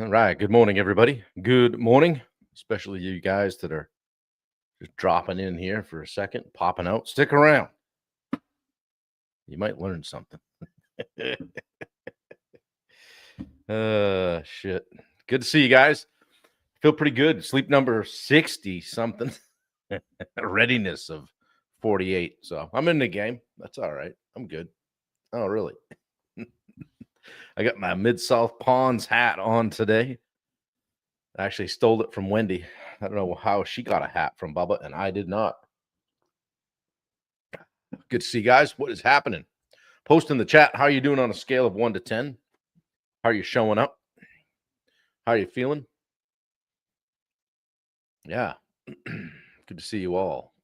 All right. Good morning, everybody. Good morning, especially you guys that are just dropping in here for a second, popping out. Stick around. You might learn something. Shit. Good to see you guys. Feel pretty good. Sleep number 60 something. Readiness of 48. So I'm in the game. That's all right. I'm good. Oh, really? I got my Mid South Ponds hat on today. I actually stole it from Wendy. I don't know how she got a hat from Bubba, and I did not. Good to see you guys. What is happening? Post in the chat. How are you doing on a scale of 1 to 10? How are you showing up? How are you feeling? Yeah. Good to see you all.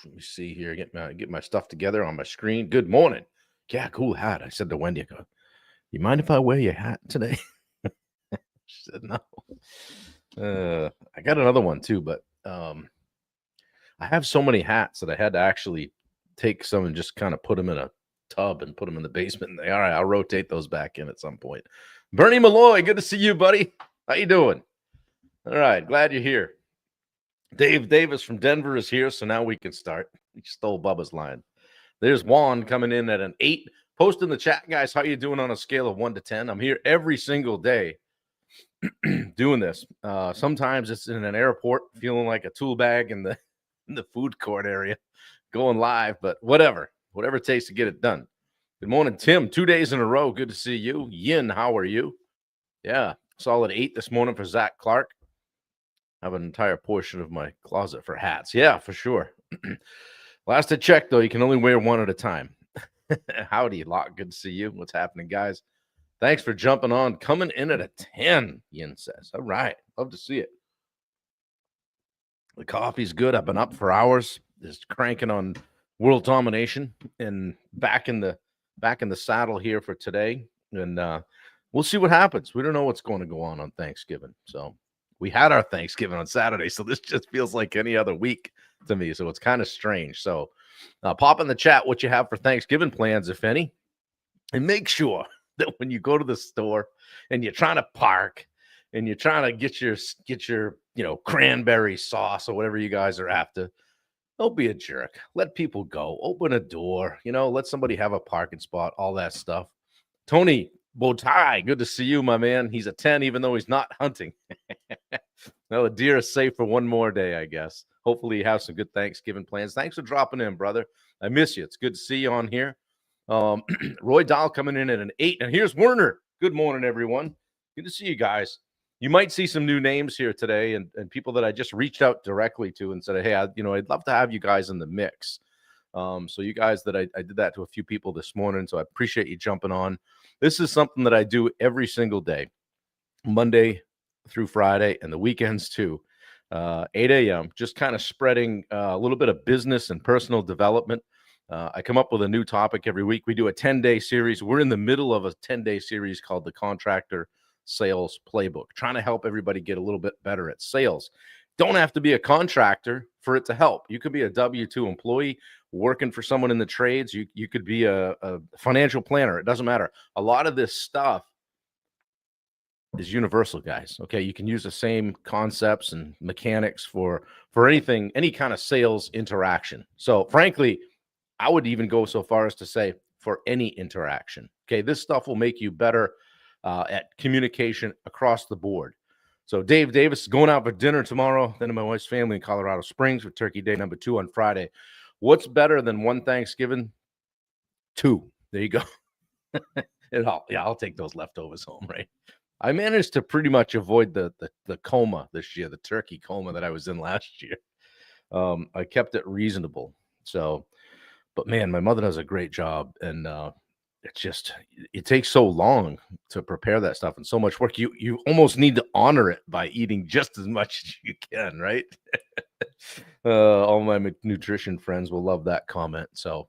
Let me see here. Get my stuff together on my screen. Good morning. Yeah, cool hat. I said to Wendy, I go, you mind if I wear your hat today? She said no. I got another one too, but I have so many hats that I had to actually take some and just kind of put them in a tub and put them in the basement. All right, I'll rotate those back in at some point. Bernie Malloy, good to see you, buddy. How you doing? All right, glad you're here. Dave Davis from Denver is here, so now we can start. He stole Bubba's line. There's Juan coming in at an 8. Post in the chat, guys. How you doing on a scale of 1 to 10? I'm here every single day doing this. Sometimes it's in an airport, feeling like a tool bag in the food court area, going live, but whatever it takes to get it done. Good morning, Tim. 2 days in a row. Good to see you. Yin, how are you? Yeah, solid 8 this morning for Zach Clark. I have an entire portion of my closet for hats. Yeah, for sure. Last I checked, though, you can only wear one at a time. Howdy, Locke. Good to see you. What's happening, guys? Thanks for jumping on. Coming in at a 10, Yin says. All right. Love to see it. The coffee's good. I've been up for hours, just cranking on world domination and back in the saddle here for today. And we'll see what happens. We don't know what's going to go on Thanksgiving. So we had our Thanksgiving on Saturday. So this just feels like any other week to me. So it's kind of strange. So pop in the chat what you have for Thanksgiving plans, if any. And make sure that when you go to the store and you're trying to park and you're trying to get your cranberry sauce or whatever you guys are after, don't be a jerk. Let people go. Open a door. Let somebody have a parking spot, all that stuff. Tony Bowtie, good to see you, my man. He's a 10, even though he's not hunting. No, the deer is safe for one more day, I guess. Hopefully you have some good Thanksgiving plans. Thanks for dropping in, brother. I miss you. It's good to see you on here. Roy Dahl coming in at an 8. And here's Werner. Good morning, everyone. Good to see you guys. You might see some new names here today and people that I just reached out directly to and said, hey, I'd love to have you guys in the mix. So you guys that I did that to a few people this morning. So I appreciate you jumping on. This is something that I do every single day, Monday through Friday and the weekends too. 8 a.m., just kind of spreading a little bit of business and personal development. I come up with a new topic every week. We do a 10-day series. We're in the middle of a 10-day series called the Contractor Sales Playbook, trying to help everybody get a little bit better at sales. Don't have to be a contractor for it to help. You could be a W-2 employee working for someone in the trades. You could be a financial planner. It doesn't matter. A lot of this stuff is universal, guys. Okay, you can use the same concepts and mechanics for anything, any kind of sales interaction. So frankly, I would even go so far as to say for any interaction. Okay, this stuff will make you better at communication across the board. So Dave Davis is going out for dinner tomorrow. Then my wife's family in Colorado Springs for Turkey Day number 2 on Friday. What's better than one Thanksgiving? 2. There you go. I'll take those leftovers home, right? I managed to pretty much avoid the coma this year, the turkey coma that I was in last year. I kept it reasonable. So, but man, my mother does a great job, and it takes so long to prepare that stuff and so much work. You almost need to honor it by eating just as much as you can, right? All my nutrition friends will love that comment. So,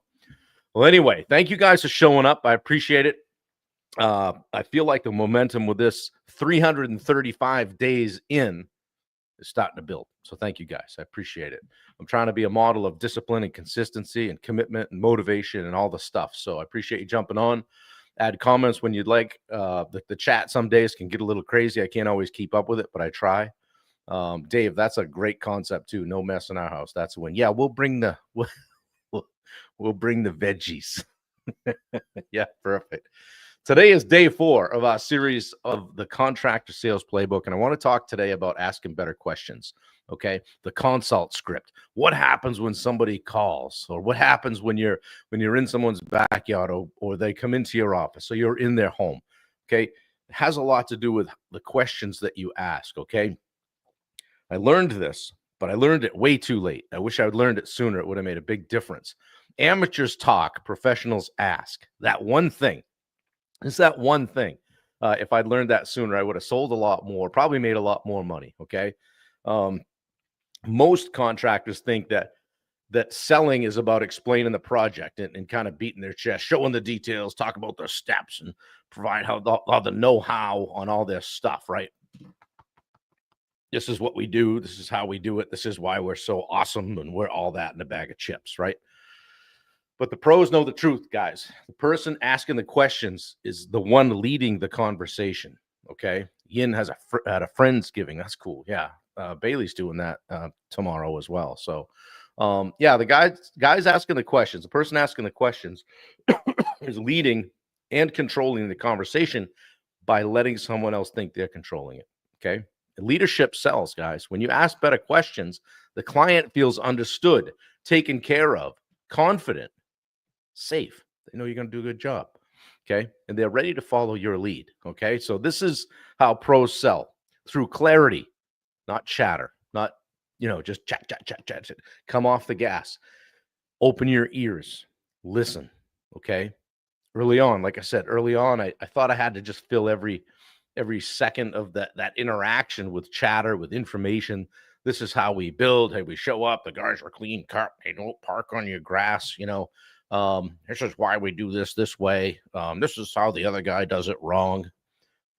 well, anyway, thank you guys for showing up. I appreciate it. I feel like the momentum with this 335 days in is starting to build. So thank you guys. I appreciate it. I'm trying to be a model of discipline and consistency and commitment and motivation and all the stuff. So I appreciate you jumping on. Add comments when you'd like. The chat some days can get a little crazy. I can't always keep up with it, but I try. Dave, that's a great concept too. No mess in our house. That's a win. Yeah, we'll bring the we'll bring the veggies. Yeah, perfect. Today is day 4 of our series of the Contractor Sales Playbook, and I want to talk today about asking better questions. Okay, the consult script. What happens when somebody calls, or what happens when you're in someone's backyard, or they come into your office, so you're in their home. Okay, it has a lot to do with the questions that you ask. Okay, I learned this, but I learned it way too late. I wish I had learned it sooner. It would have made a big difference. Amateurs talk, professionals ask. That one thing. It's that one thing. If I'd learned that sooner, I would have sold a lot more, probably made a lot more money. Okay. Um, most contractors think that selling is about explaining the project and kind of beating their chest, showing the details, talk about their steps, and provide all the know-how on all this stuff, right? This is what we do. This is how we do it. This is why we're so awesome, and we're all that in a bag of chips, right? But the pros know the truth, guys. The person asking the questions is the one leading the conversation. Okay. Yin has had a Friendsgiving. That's cool. Yeah. Bailey's doing that tomorrow as well. So, yeah, the guys asking the questions, the person asking the questions is leading and controlling the conversation by letting someone else think they're controlling it. Okay. Leadership sells, guys. When you ask better questions, the client feels understood, taken care of, confident, safe. They know you're going to do a good job. Okay. And they're ready to follow your lead. Okay. So this is how pros sell, through clarity, not chatter, not, just chat, chat, chat, chat, chat. Come off the gas. Open your ears. Listen. Okay. Early on, like I said, I thought I had to just fill every second of that interaction with chatter, with information. This is how we build. Hey, we show up, the guys are clean cut. They don't park on your grass. This is why we do this way. This is how the other guy does it wrong.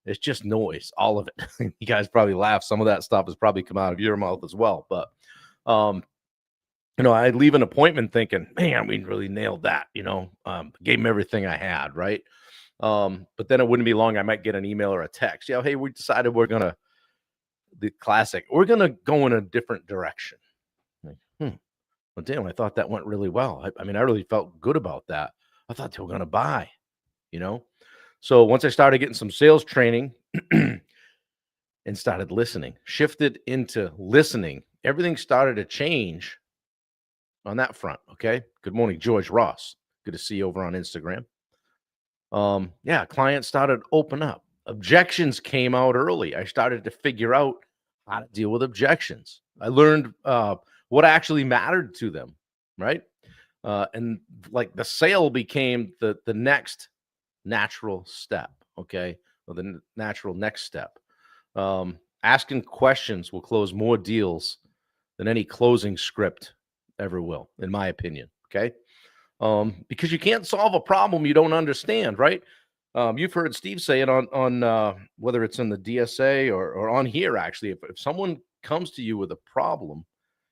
It's just noise, all of it. You guys probably laugh. Some of that stuff has probably come out of your mouth as well. But I'd leave an appointment thinking, man, we really nailed that. Gave him everything I had, right? But then it wouldn't be long. I might get an email or a text. Hey, we decided the classic, we're gonna go in a different direction. Like, well, damn, I thought that went really well. I mean, I really felt good about that. I thought they were gonna buy, So once I started getting some sales training and started listening, shifted into listening, everything started to change on that front. Okay. Good morning, George Ross. Good to see you over on Instagram. Clients started to open up. Objections came out early. I started to figure out how to deal with objections. I learned what actually mattered to them, right? And like the sale became the next natural step, okay? Or the natural next step. Asking questions will close more deals than any closing script ever will, in my opinion, okay? Because you can't solve a problem you don't understand, right? You've heard Steve say it on whether it's in the DSA or on here, actually. If someone comes to you with a problem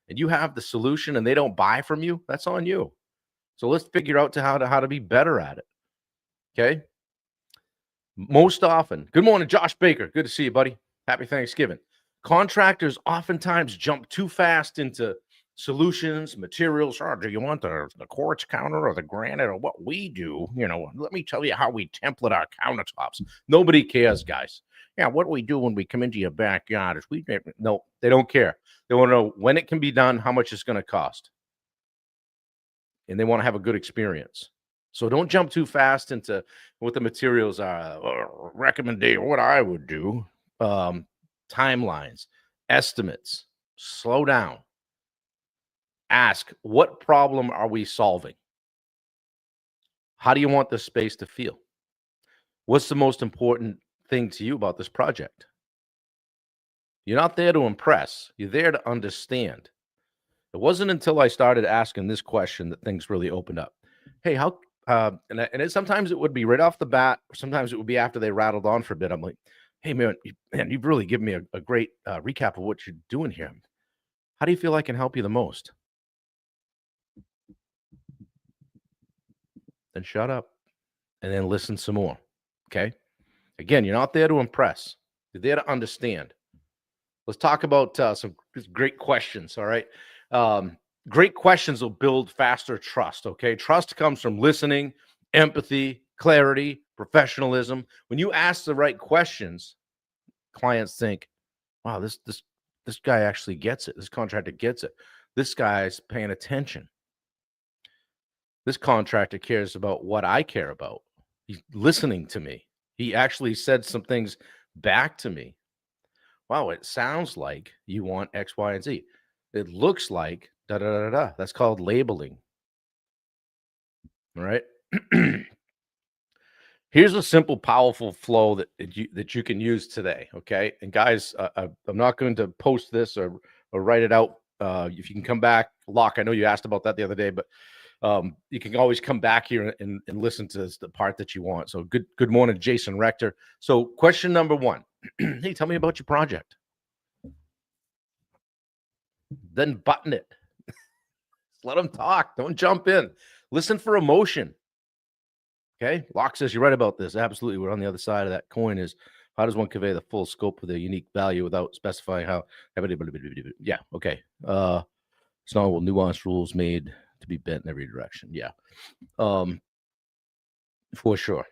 and you have the solution and they don't buy from you, that's on you. So let's figure out how to be better at it. Okay. Most often, good morning, Josh Baker. Good to see you, buddy. Happy Thanksgiving. Contractors oftentimes jump too fast into solutions, materials. Do you want the quartz counter or the granite or what we do? Let me tell you how we template our countertops. Nobody cares, guys. Yeah, what do we do when we come into your backyard? No, they don't care. They want to know when it can be done, how much it's going to cost, and they want to have a good experience. So don't jump too fast into what the materials are. Recommendation, what I would do, timelines, estimates. Slow down. Ask, what problem are we solving? How do you want this space to feel? What's the most important thing to you about this project? You're not there to impress. You're there to understand. It wasn't until I started asking this question that things really opened up. Hey, sometimes it would be right off the bat, or sometimes it would be after they rattled on for a bit. I'm like, hey, man, you've really given me a great recap of what you're doing here. How do you feel I can help you the most? Then shut up and then listen some more. Okay. Again, you're not there to impress. You're there to understand. Let's talk about some great questions. All right. Great questions will build faster trust. Okay. Trust comes from listening, empathy, clarity, professionalism. When you ask the right questions, clients think, wow, this guy actually gets it. This contractor gets it. This guy's paying attention. This contractor cares about what I care about. He's listening to me. He actually said some things back to me. Wow, it sounds like you want X, Y, and Z. It looks like da da da da. That's called labeling. All right. Here's a simple, powerful flow that you can use today. Okay, and guys, I'm not going to post this or write it out. If you can come back, Locke. I know you asked about that the other day, but you can always come back here and listen to the part that you want. So good morning, Jason Rector. So question number one. Hey, tell me about your project. Then button it. Let them talk. Don't jump in. Listen for emotion. Okay. Locke says you're right about this. Absolutely. We're on the other side of that coin is how does one convey the full scope of their unique value without specifying how? Yeah. Okay. It's not all nuanced rules made to be bent in every direction. Yeah. For sure.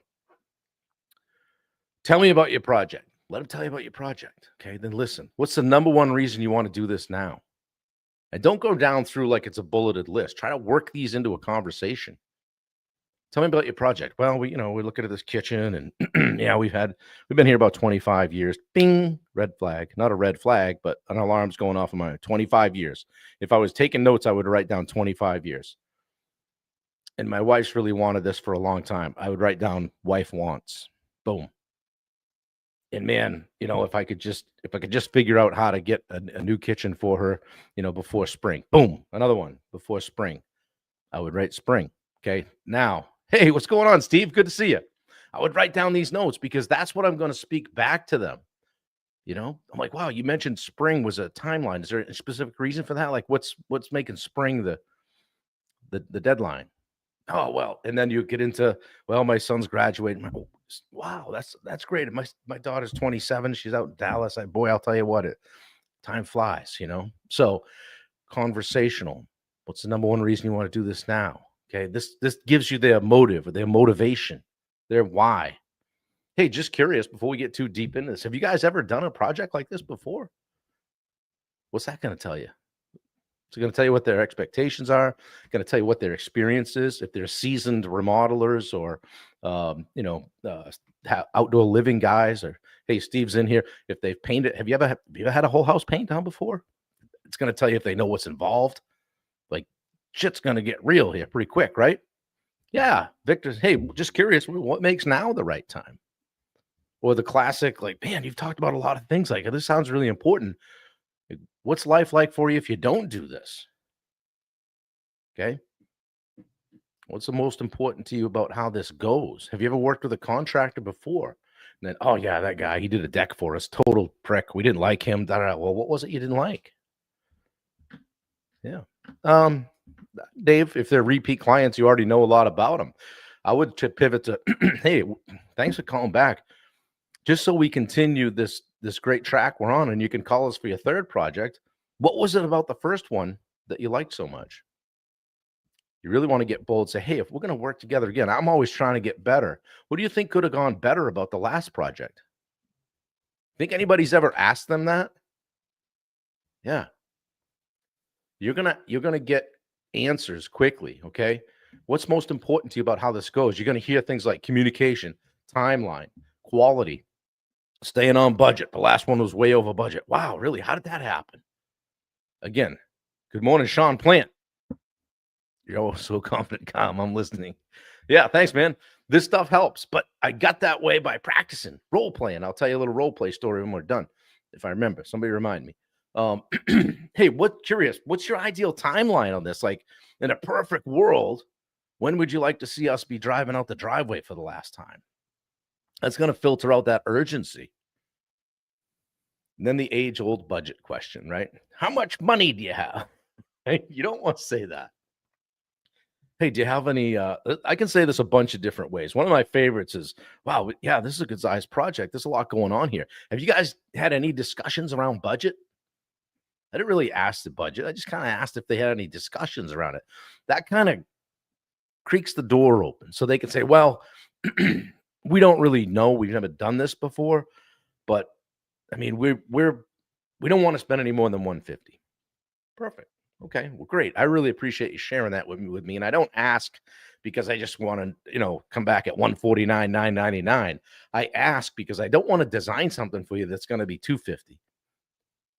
Tell me about your project. Let them tell you about your project. Okay. Then listen. What's the number one reason you want to do this now? And don't go down through like it's a bulleted list. Try to work these into a conversation. Tell me about your project. Well, we're looking at this kitchen and yeah, we've been here about 25 years. Bing, red flag. Not a red flag, but an alarm's going off in my 25 years. If I was taking notes, I would write down 25 years. And my wife's really wanted this for a long time. I would write down wife wants. Boom. And man, if I could just figure out how to get a new kitchen for her, before spring. Boom, another one before spring. I would write spring. Okay. Now, hey, what's going on, Steve? Good to see you. I would write down these notes because that's what I'm going to speak back to them. I'm like, wow, you mentioned spring was a timeline. Is there a specific reason for that? Like what's making spring the deadline? Oh, well, and then you get into, well, my son's graduating. Oh, wow, that's great. My daughter's 27. She's out in Dallas. I'll tell you what, time flies, So conversational. What's the number one reason you want to do this now? Okay, this gives you their motive or their motivation, their why. Hey, just curious, before we get too deep into this, have you guys ever done a project like this before? What's that going to tell you? It's going to tell you what their expectations are, going to tell you what their experience is, if they're seasoned remodelers or, outdoor living guys, or, hey, Steve's in here. If they've painted, have you ever had a whole house paint down before? It's going to tell you if they know what's involved. Like, shit's going to get real here pretty quick, right? Yeah. Victor, hey, just curious, what makes now the right time? Or the classic, like, man, you've talked about a lot of things. Like, this sounds really important. What's life like for you if you don't do this? Okay. What's the most important to you about how this goes? Have you ever worked with a contractor before? And then, oh yeah, that guy, he did a deck for us. Total prick. We didn't like him. Da, da, da. Well, what was it you didn't like? Yeah. Dave, if they're repeat clients, you already know a lot about them. I would pivot to, hey, thanks for calling back. Just so we continue this great track we're on, and you can call us for your third project. What was it about the first one that you liked so much? You really want to get bold, say, hey, if we're going to work together again, I'm always trying to get better. What do you think could have gone better about the last project? Think anybody's ever asked them that? Yeah. You're gonna get answers quickly, okay? What's most important to you about how this goes? You're gonna hear things like communication, timeline, quality, staying on budget. The last one was way over budget. Wow, really? How did that happen? Again, good morning, Sean Plant. You're always so confident, calm. I'm listening. Yeah, thanks, man. This stuff helps, but I got that way by practicing role playing. I'll tell you a little role play story when we're done, if I remember. Somebody remind me. Hey, what's your ideal timeline on this? Like, in a perfect world, when would you like to see us be driving out the driveway for the last time? That's going to filter out that urgency. And then the age-old budget question, right? How much money do you have? You don't want to say that. Hey, do you have any, I can say this a bunch of different ways. One of my favorites is, wow, yeah, this is a good sized project. There's a lot going on here. Have you guys had any discussions around budget? I didn't really ask the budget. I just kind of asked if they had any discussions around it. That kind of creaks the door open so they can say, well, we don't really know. We've never done this before, but I mean, we don't want to spend any more than 150. Perfect. Okay. Well, great. I really appreciate you sharing that with me. And I don't ask because I just want to, come back at 149, 999. I ask because I don't want to design something for you that's going to be 250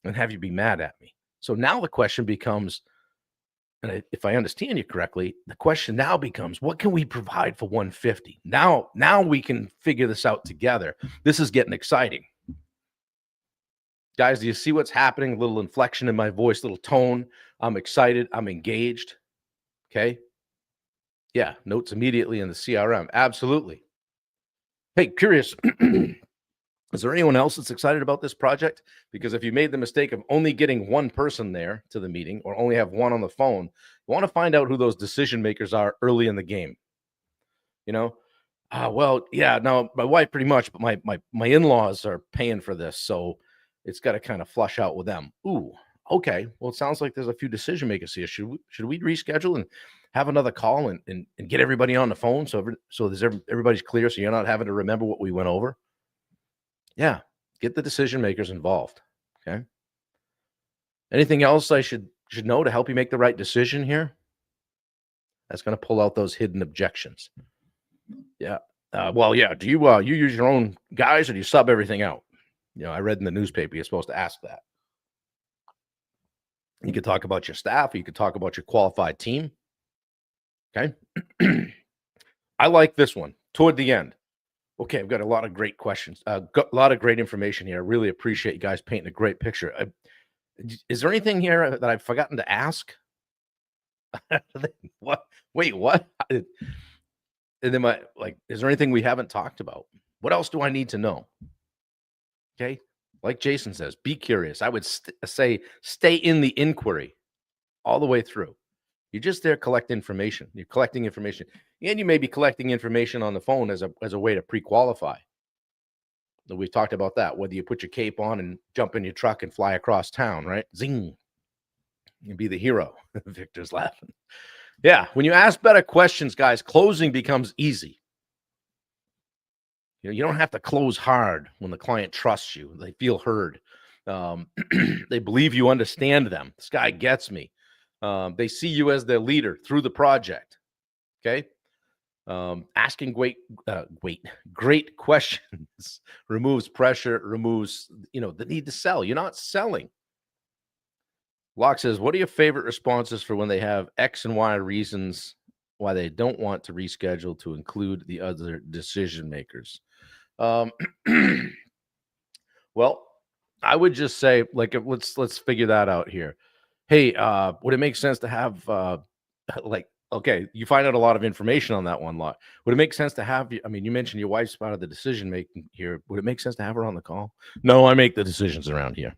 and have you be mad at me. So now the question becomes, if I understand you correctly, the question now becomes, what can we provide for 150? Now we can figure this out together. This is getting exciting. Guys, do you see what's happening? A little inflection in my voice, little tone. I'm excited. I'm engaged. Okay. Yeah. Notes immediately in the CRM. Absolutely. Hey, curious. Is there anyone else that's excited about this project? Because if you made the mistake of only getting one person there to the meeting or only have one on the phone, you want to find out who those decision makers are early in the game. Well, yeah, no, my wife pretty much, but my in-laws are paying for this, so it's got to kind of flush out with them. Ooh, okay. Well, it sounds like there's a few decision makers here. Should we reschedule and have another call and get everybody on the phone so everybody's clear, so you're not having to remember what we went over? Yeah, get the decision makers involved. Okay. Anything else I should know to help you make the right decision here? That's going to pull out those hidden objections. Yeah. Well, yeah. Do you use your own guys or do you sub everything out? I read in the newspaper you're supposed to ask that. You could talk about your staff, or you could talk about your qualified team. Okay. I like this one toward the end. Okay, I've got a lot of great questions. Got a lot of great information here. I really appreciate you guys painting a great picture. Is there anything here that I've forgotten to ask? What? Wait, what? And then is there anything we haven't talked about? What else do I need to know? Okay. Like Jason says, be curious. I would say stay in the inquiry all the way through. You're just there collect information. You're collecting information. And you may be collecting information on the phone as a way to pre-qualify. We've talked about that. Whether you put your cape on and jump in your truck and fly across town, right? Zing. You be the hero. Victor's laughing. Yeah. When you ask better questions, guys, closing becomes easy. You don't have to close hard when the client trusts you. They feel heard. They believe you understand them. This guy gets me. They see you as their leader through the project. Okay. Asking great questions removes pressure, removes, the need to sell. You're not selling. Locke says, what are your favorite responses for when they have X and Y reasons why they don't want to reschedule to include the other decision makers? Well, I would just say, let's figure that out here. Hey, would it make sense to have okay, you find out a lot of information on that one lot. Would it make sense to have you? I mean, you mentioned your wife's part of the decision making here. Would it make sense to have her on the call? No, I make the decisions around here.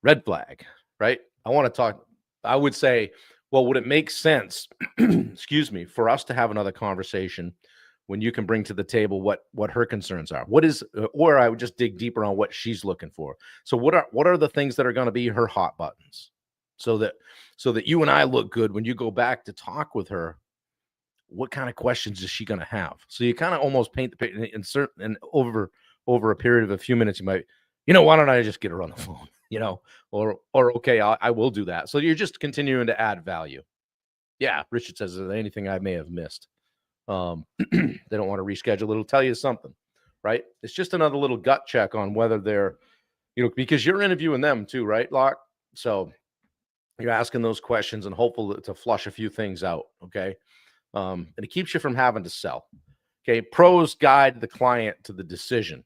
Red flag, right? I want to talk. I would say, well, would it make sense, excuse me, for us to have another conversation when you can bring to the table what her concerns are? Or I would just dig deeper on what she's looking for. So what are the things that are going to be her hot buttons? So that you and I look good when you go back to talk with her. What kind of questions is she going to have? So you kind of almost paint the picture and over a period of a few minutes, you might, why don't I just get her on the phone? Or okay, I will do that. So you're just continuing to add value. Yeah, Richard says, is there anything I may have missed? They don't want to reschedule. It'll tell you something, right? It's just another little gut check on whether they're, because you're interviewing them too, right, Locke? So you're asking those questions and hopeful to flush a few things out. Okay. And it keeps you from having to sell. Okay. Pros guide the client to the decision.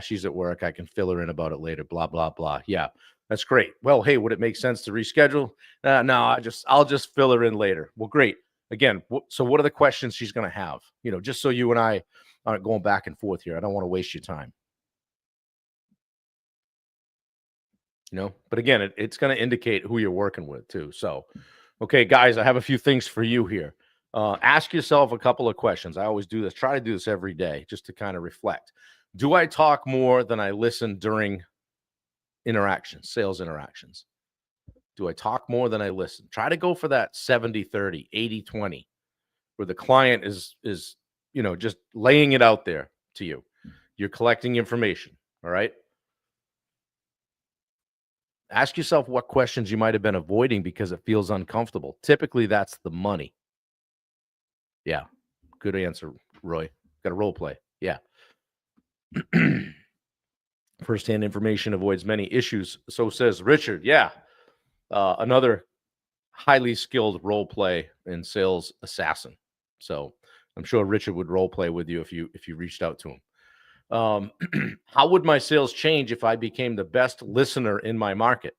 She's at work. I can fill her in about it later. Blah, blah, blah. Yeah, that's great. Well, hey, would it make sense to reschedule? No, I'll just fill her in later. Well, great. Again, so what are the questions she's going to have? Just so you and I aren't going back and forth here. I don't want to waste your time. But again, it's going to indicate who you're working with too. So Okay, guys, I have a few things for you here. Ask yourself a couple of questions. I always do this. Try to do this every day just to kind of reflect. Do I talk more than I listen during interactions, sales interactions? Do I talk more than I listen? Try to go for that 70-30, 80-20, where the client is, just laying it out there to you. You're collecting information, all right? Ask yourself what questions you might have been avoiding because it feels uncomfortable. Typically, that's the money. Yeah. Good answer, Roy. Got a role play. Yeah. Firsthand information avoids many issues. So says Richard. Yeah. Another highly skilled role play and sales assassin. So I'm sure Richard would role play with you if you reached out to him. How would my sales change if I became the best listener in my market?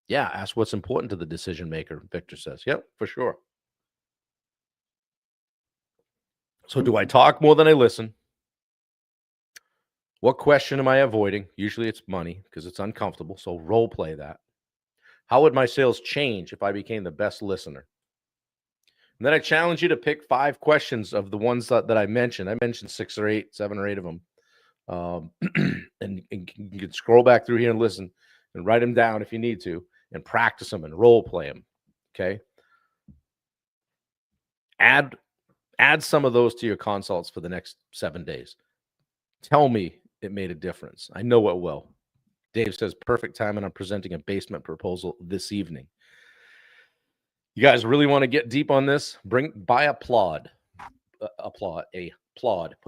Yeah, ask what's important to the decision maker, Victor says. Yep, for sure. So do I talk more than I listen? What question am I avoiding? Usually it's money because it's uncomfortable. So role play that. How would my sales change if I became the best listener? And then I challenge you to pick 5 questions of the ones that I mentioned. I mentioned 6 or 8, 7 or 8 of them. And you can scroll back through here and listen and write them down if you need to and practice them and role play them. Okay. Add some of those to your consults for the next 7 days. Tell me it made a difference. I know it will. Dave says, perfect time, and I'm presenting a basement proposal this evening. You guys really want to get deep on this? Buy a plod, put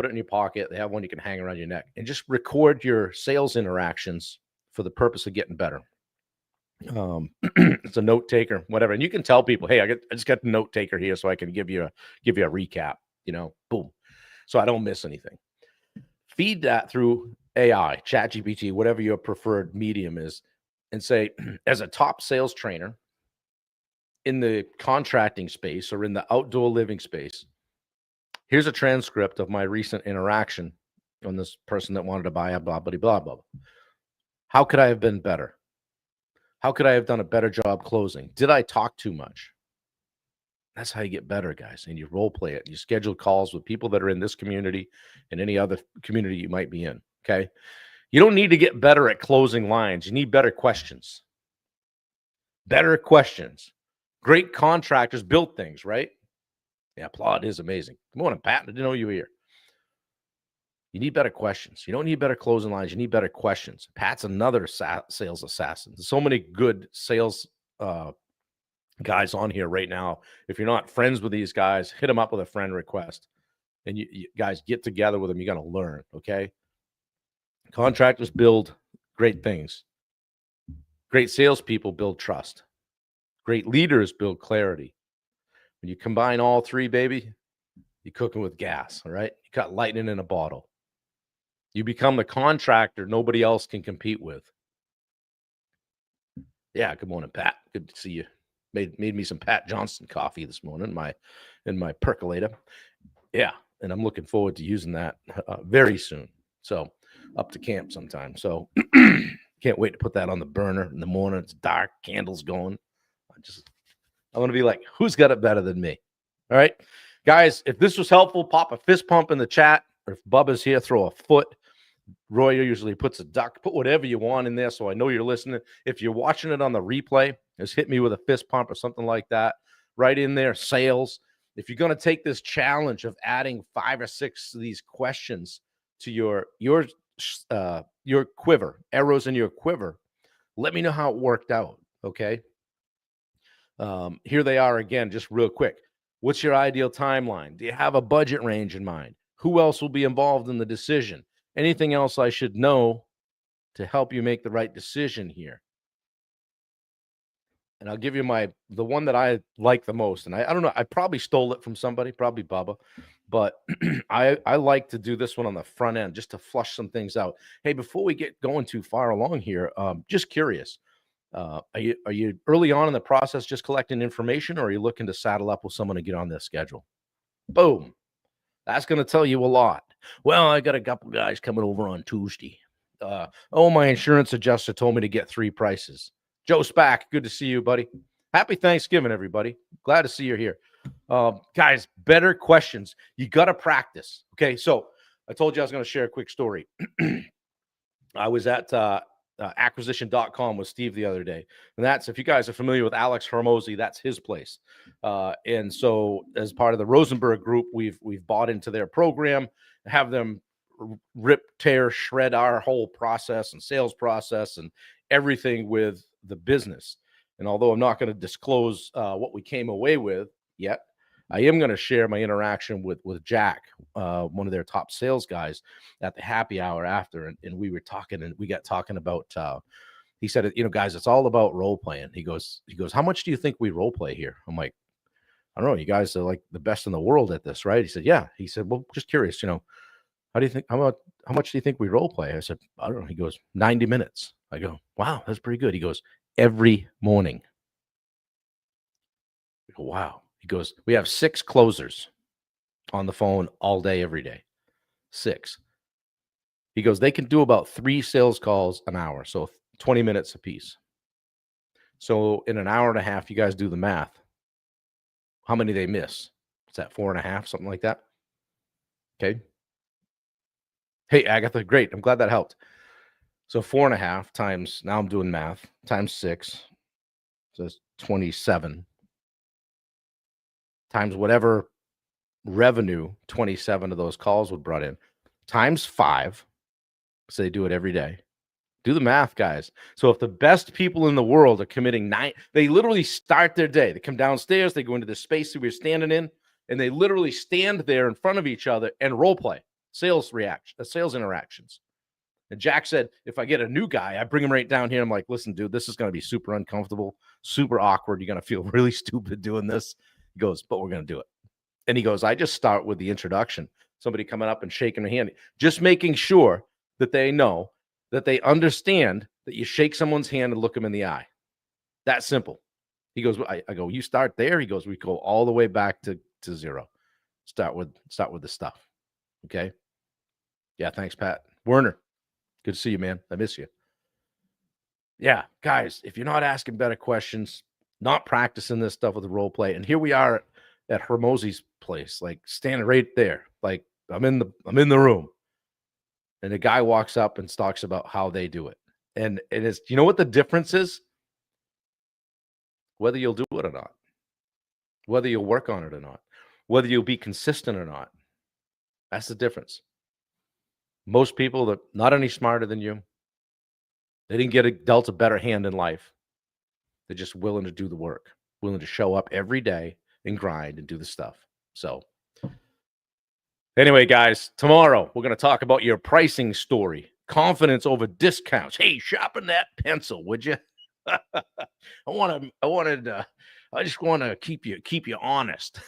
it in your pocket. They have one you can hang around your neck, and just record your sales interactions for the purpose of getting better. It's a note taker, whatever, and you can tell people, hey, I just got the note taker here, so I can give you a recap. Boom, so I don't miss anything. Feed that through AI, ChatGPT, whatever your preferred medium is, and say, as a top sales trainer in the contracting space or in the outdoor living space, here's a transcript of my recent interaction on this person that wanted to buy a blah, blah, blah, blah. How could I have been better? How could I have done a better job closing? Did I talk too much? That's how you get better, guys. And you role play it. You schedule calls with people that are in this community and any other community you might be in. Okay. You don't need to get better at closing lines. You need better questions. Better questions. Great contractors build things, right? Yeah, Plod is amazing. Good morning, Pat. I didn't know you were here. You need better questions. You don't need better closing lines. You need better questions. Pat's another sales assassin. There's so many good sales guys on here right now. If you're not friends with these guys, hit them up with a friend request. And you guys get together with them. You're going to learn, okay? Contractors build great things. Great salespeople build trust. Great leaders build clarity. When you combine all 3, baby, you're cooking with gas, all right? You got lightning in a bottle. You become the contractor nobody else can compete with. Yeah, good morning, Pat. Good to see you. Made me some Pat Johnson coffee this morning in my percolator. Yeah, and I'm looking forward to using that very soon. So up to camp sometime. So can't wait to put that on the burner in the morning. It's dark, candles going. I want to be like, who's got it better than me? All right, guys, if this was helpful, pop a fist pump in the chat. Or if Bubba's here, throw a foot. Roy usually puts a duck. Put whatever you want in there so I know you're listening. If you're watching it on the replay, just hit me with a fist pump or something like that. Right in there, sales. If you're going to take this challenge of adding 5 or 6 of these questions to your quiver, arrows in your quiver, let me know how it worked out, okay? Here they are again, just real quick. What's your ideal timeline? Do you have a budget range in mind? Who else will be involved in the decision? Anything else I should know to help you make the right decision here? And I'll give you the one that I like the most. And I don't know, I probably stole it from somebody, probably Bubba, but I like to do this one on the front end just to flush some things out. Hey, before we get going too far along here, just curious. Are you early on in the process just collecting information, or are you looking to saddle up with someone to get on their schedule? Boom. That's going to tell you a lot. Well, I got a couple guys coming over on Tuesday. My insurance adjuster told me to get 3 prices. Joe Spack, good to see you, buddy. Happy Thanksgiving, everybody. Glad to see you're here. Guys, better questions. You got to practice. Okay. So I told you I was going to share a quick story. I was at acquisition.com with Steve the other day. And that's, if you guys are familiar with Alex Hormozy, that's his place. And so as part of the Rosenberg group, we've bought into their program, have them rip, tear, shred our whole process and sales process and everything with the business. And although I'm not going to disclose what we came away with yet, I am going to share my interaction with Jack, one of their top sales guys, at the happy hour after. And we were talking, and we got talking about, he said, guys, it's all about role playing. He goes, how much do you think we role play here? I'm like, I don't know. You guys are like the best in the world at this, right? He said, yeah. He said, well, just curious, how do you think, how much do you think we role play? I said, I don't know. He goes, 90 minutes. I go, wow, that's pretty good. He goes, every morning. I go, wow. He goes, we have 6 closers on the phone all day, every day. 6. He goes, they can do about 3 sales calls an hour. So 20 minutes a piece. So in an hour and a half, you guys do the math. How many they miss? Is that 4.5, something like that? Okay. Hey, Agatha, great. I'm glad that helped. So 4.5 times, now I'm doing math, times 6. So it's 27. Times whatever revenue 27 of those calls would brought in, times 5. So they do it every day. Do the math, guys. So if the best people in the world are committing 9, they literally start their day. They come downstairs, they go into the space that we're standing in, and they literally stand there in front of each other and role play sales interactions. And Jack said, if I get a new guy, I bring him right down here. I'm like, listen, dude, this is going to be super uncomfortable, super awkward. You're going to feel really stupid doing this. He goes, but we're going to do it. And he goes, I just start with the introduction. Somebody coming up and shaking their hand, just making sure that they know, that they understand that you shake someone's hand and look them in the eye. That simple. He goes, I go, you start there. He goes, we go all the way back to 0. Start with the stuff. Okay. Yeah. Thanks, Pat. Werner. Good to see you, man. I miss you. Yeah, guys, if you're not asking better questions, not practicing this stuff with the role play, and here we are at Hormozy's place, like standing right there, like I'm in the room, and the guy walks up and talks about how they do it, and it is, you know what the difference is? Whether you'll do it or not, whether you'll work on it or not, whether you'll be consistent or not. That's the difference. Most people that not any smarter than you, they didn't get dealt a better hand in life. They're just willing to do the work, willing to show up every day and grind and do the stuff. So anyway, guys, tomorrow we're going to talk about your pricing story, confidence over discounts. Hey, sharpen that pencil, would you? I just want to keep you honest.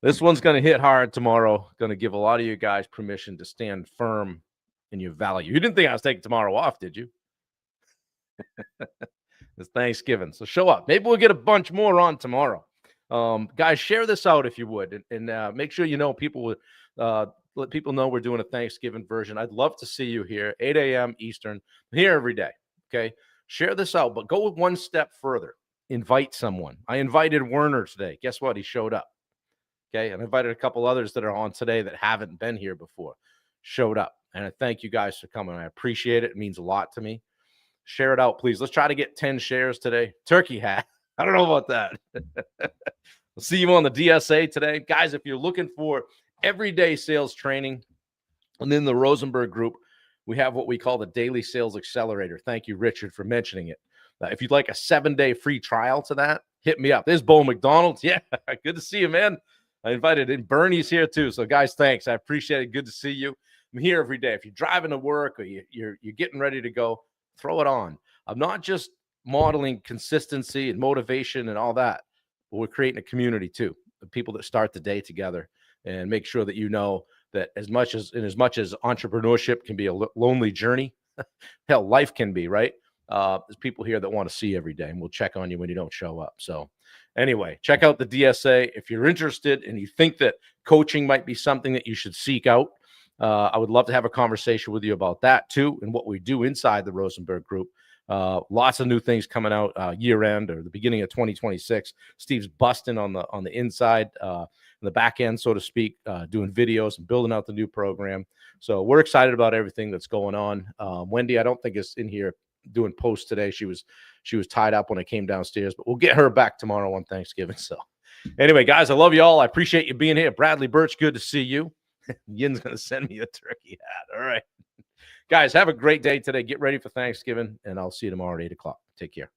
This one's going to hit hard tomorrow. Going to give a lot of you guys permission to stand firm in your value. You didn't think I was taking tomorrow off, did you? It's Thanksgiving, so show up. Maybe we'll get a bunch more on tomorrow. Guys, share this out if you would, and make sure people would let people know we're doing a Thanksgiving version. I'd love to see you here, 8 a.m. Eastern, here every day. Okay, share this out, but go one step further. Invite someone. I invited Werner today. Guess what? He showed up. Okay, and I invited a couple others that are on today that haven't been here before. Showed up, and I thank you guys for coming. I appreciate it. It means a lot to me. Share it out, please. Let's try to get 10 shares today. Turkey hat. I don't know about that. We'll see you on the DSA today. Guys, if you're looking for everyday sales training, and in the Rosenberg group, we have what we call the Daily Sales Accelerator. Thank you, Richard, for mentioning it. If you'd like a 7-day free trial to that, hit me up. There's Bo McDonald. Yeah, good to see you, man. I invited in. Bernie's here too. So, guys, thanks. I appreciate it. Good to see you. I'm here every day. If you're driving to work or you're getting ready to go, throw it on. I'm not just modeling consistency and motivation and all that, but we're creating a community too, of people that start the day together and make sure that you know that as much as entrepreneurship can be a lonely journey, hell, life can be, right? There's people here that want to see you every day, and we'll check on you when you don't show up. So anyway, check out the DSA. If you're interested and you think that coaching might be something that you should seek out, I would love to have a conversation with you about that too, and what we do inside the Rosenberg group. Lots of new things coming out year end or the beginning of 2026. Steve's busting on the inside, the back end, so to speak, doing videos and building out the new program. So we're excited about everything that's going on. Wendy, I don't think is in here doing posts today. She was tied up when I came downstairs, but we'll get her back tomorrow on Thanksgiving. So anyway, guys, I love you all. I appreciate you being here. Bradley Birch, good to see you. Yin's going to send me a turkey hat. All right. Guys, have a great day today. Get ready for Thanksgiving, and I'll see you tomorrow at 8 o'clock. Take care.